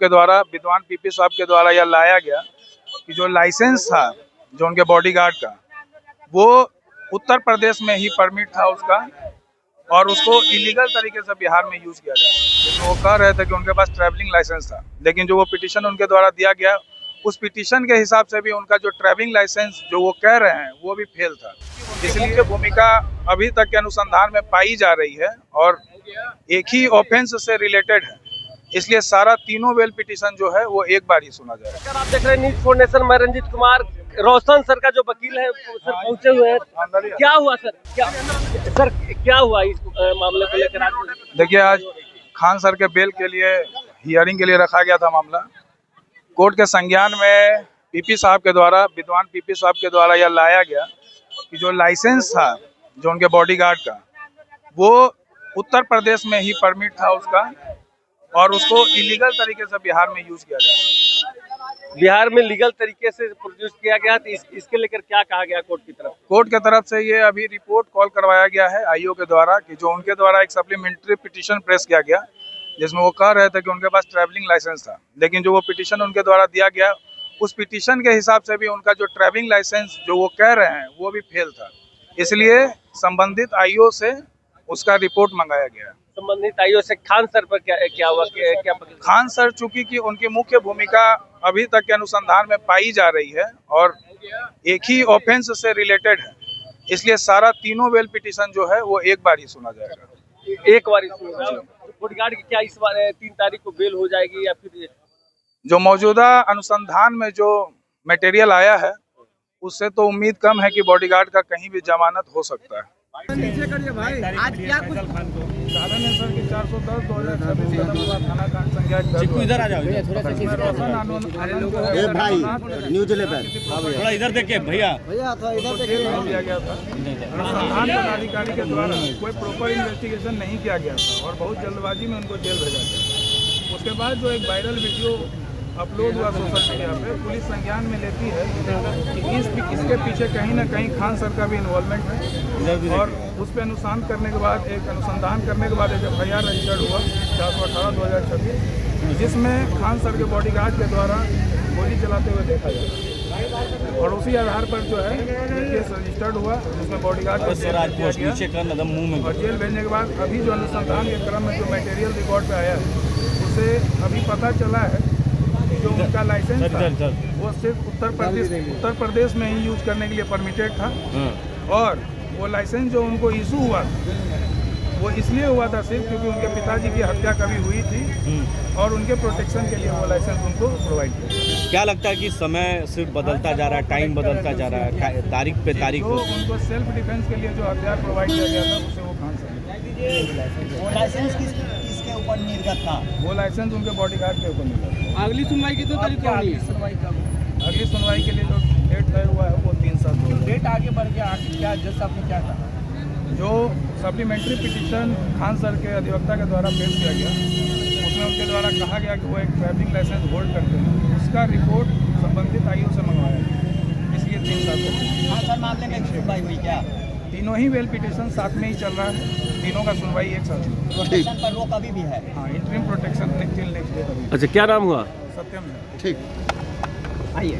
के द्वारा, विद्वान पीपी साहब के द्वारा यह लाया गया कि जो लाइसेंस था जो उनके बॉडीगार्ड का, वो उत्तर प्रदेश में ही परमिट था उसका, और उसको इलीगल तरीके से बिहार में यूज किया जा रहा है। तो वो कह रहे थे कि उनके पास ट्रैवलिंग लाइसेंस था, लेकिन जो वो पिटीशन उनके द्वारा दिया गया, उस पिटीशन के हिसाब से भी उनका जो ट्रैवलिंग लाइसेंस जो वो कह रहे हैं वो भी फेल था। इसलिए भूमिका अभी तक के अनुसंधान में पाई जा रही है और एक ही ऑफेंस से रिलेटेड है, इसलिए सारा तीनों बेल पिटीशन जो है वो एक बार ही सुना जाएगा। सर आप देख रहे हैं न्यूज़ फॉर नेशन, मैं रंजीत कुमार। रोशन सर का जो वकील है सर पहुंचे हुए हैं। क्या हुआ सर, क्या हुआ इस मामले को लेकर? देखिए, आज खान सर के बेल के लिए हियरिंग के लिए रखा गया था मामला। कोर्ट के संज्ञान में पीपी साहब के द्वारा, विद्वान पीपी साहब के द्वारा यह लाया गया कि जो लाइसेंस था जो उनके बॉडीगार्ड का, वो उत्तर प्रदेश में ही परमिट था उसका, और उसको इलीगल तरीके से बिहार में यूज किया जा रहा है। बिहार में लीगल तरीके से प्रोड्यूस किया गया, तो इसके लेकर क्या कहा गया कोर्ट की तरफ? कोर्ट के तरफ से ये अभी रिपोर्ट कॉल करवाया गया है आईओ के द्वारा कि जो उनके द्वारा एक सप्लीमेंट्री पिटीशन प्रेस किया गया, जिसमें वो कह रहे थे कि उनके पास ट्रैवलिंग लाइसेंस था, लेकिन जो वो पिटीशन उनके द्वारा दिया गया, उस पिटीशन के हिसाब से भी उनका जो ट्रैवलिंग लाइसेंस जो वो कह रहे हैं वो भी फेल था। इसलिए संबंधित आईओ से उसका रिपोर्ट मंगाया गया है। संबंधित आईओ से खान सर पर क्या हुआ? क्या खान सर चूंकि कि उनकी मुख्य भूमिका अभी तक के अनुसंधान में पाई जा रही है और एक ही ऑफेंस से रिलेटेड है, इसलिए सारा तीनों बेल पिटीशन जो है वो एक बार ही सुना जाएगा। एक बार ही सुना? बॉडीगार्ड की क्या इस बार 3 तारीख को बेल हो जाएगी या फिर? जो मौजूदा अनुसंधान में जो मटेरियल आया है उससे तो उम्मीद कम है कि बॉडीगार्ड का कहीं भी जमानत हो सकता है। नीचे करिए भाई। आज क्या कुछ कारण है सर कि 410/2026 थाना कांड संख्या इधर आ जाओ, भाई न्यूज लेकर थोड़ा इधर देखिए भैया थोड़ा इधर देखिए। दिया गया था। अनुसंधान पदाधिकारी के द्वारा कोई प्रॉपर इन्वेस्टिगेशन नहीं किया गया था और बहुत जल्दबाजी में उनको जेल भेजा गया। उसके बाद जो एक वायरल वीडियो अपलोड हुआ सोशल मीडिया पे, पुलिस संज्ञान में लेती है कि इसके पीछे कहीं ना कहीं खान सर का भी इन्वॉल्वमेंट है, और उस पर अनुसंधान करने के बाद एक FIR रजिस्टर्ड हुआ 418/2026, जिसमें खान सर के बॉडीगार्ड के द्वारा गोली चलाते हुए देखा गया, और उसी आधार पर जो है केस रजिस्टर्ड हुआ, जिसमें बॉडीगार्ड और जेल भेजने के बाद अभी जो अनुसंधान के क्रम में जो मटेरियल रिकॉर्ड पे आया है, उससे अभी पता चला है जो उनका लाइसेंस था वो सिर्फ उत्तर प्रदेश में ही यूज करने के लिए परमिटेड था, और वो लाइसेंस जो उनको इशू हुआ वो इसलिए हुआ था सिर्फ क्योंकि उनके पिताजी की हत्या कभी हुई थी और उनके प्रोटेक्शन के लिए वो लाइसेंस उनको प्रोवाइड किया। क्या लगता है कि समय सिर्फ बदलता जा रहा है, टाइम बदलता जा रहा है, तारीख पे तारीख तो उनको सेल्फ डिफेंस के लिए जो हथियार प्रोवाइड किया गया था उसे वो खान सर। वो लाइसेंस किसके ऊपर निर्गत था? वो लाइसेंस उनके बॉडीगार्ड के ऊपर मिला। अगली सुनवाई की तो तारीख होगी? अगली सुनवाई के लिए जो डेट तय हुआ है वो 3/7 को। डेट आगे बढ़ गया, क्या जज साहब ने क्या कहा? जो सप्लीमेंट्री पिटीशन खान सर के अधिवक्ता के द्वारा पेश किया गया, उसमें उनके द्वारा कहा गया कि वो एक ट्रैवलिंग लाइसेंस होल्ड करते हैं, उसका रिपोर्ट संबंधित आईओ से मंगवाया गया, इसलिए 3/7 को। हाँ सर, मामले में सुनवाई हुई क्या? तीनों ही बेल पिटीशन साथ में ही चल रहा है, तीनों का सुनवाई एक साथ। प्रोटेक्शन पर रोक अभी भी है? हाँ, interim protection till next day. अच्छा, क्या नाम हुआ? सत्यम है। ठीक, आइए।